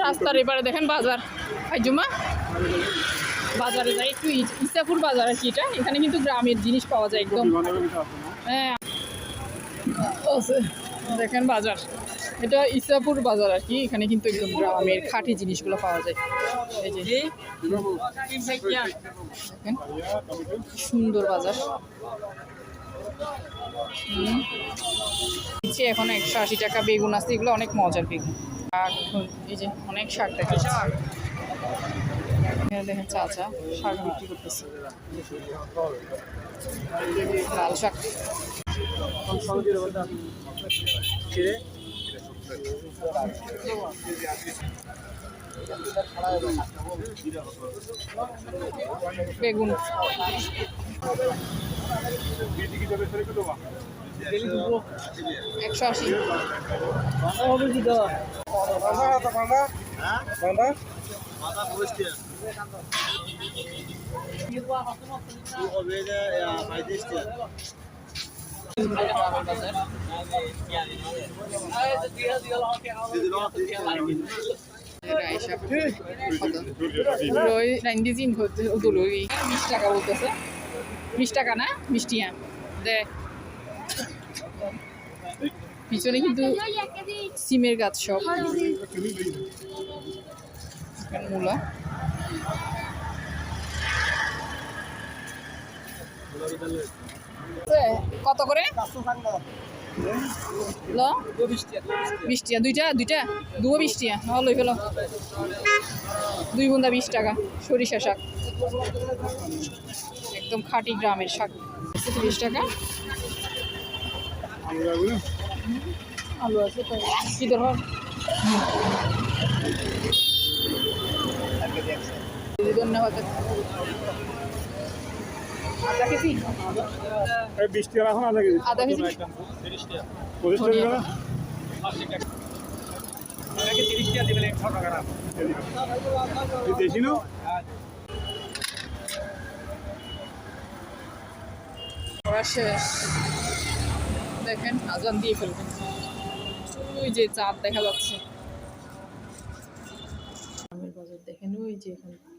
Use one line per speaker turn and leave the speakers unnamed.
রাস্তার এবারে দেখেন বাজার জুমা বাজারে যাই একটু ইসাপুর বাজার আর কি এটা এখানে কিন্তু গ্রামের জিনিস পাওয়া যায় একদম হ্যাঁ দেখেন বাজার এটা ইসাপুর বাজার আর কি এখানে কিন্তু একদম গ্রামের খাঁটি জিনিসগুলো পাওয়া যায় এই যে দেখেন সুন্দর বাজার এখন 180 টাকা বেগুন আছে এগুলো অনেক মজার বেগুন এই যে অনেক শাক দেখা দেখেন চাচা শাক বিক্রি করতেছে লাল শাক বেগুন 180 টাকা বলতেছে 20 টাকা না মিষ্টি দে পিছনে কিন্তু সিমের গাছ সব মূলা কত করে 20 টাকা দুইটা দুও 20 টাকা লই ফেলো 2 বুন্দা 20 টাকা সরিষা শাক একদম খাঁটি গ্রামের শাক 30 টাকা আলু আছে কি ধরো ধন্যবাদ আদা কেজি
20 টাকা রাখুন আদা কেজি 30 টাকা 25 টাকা এটাকে 30 টাকা দিবেন 100 টাকা রাখুন দেশি নো
শেষ দেখেন আজান দিয়ে ফেলবেন ওই যে চাঁদ দেখা যাচ্ছে দেখেন ওই যে এখানে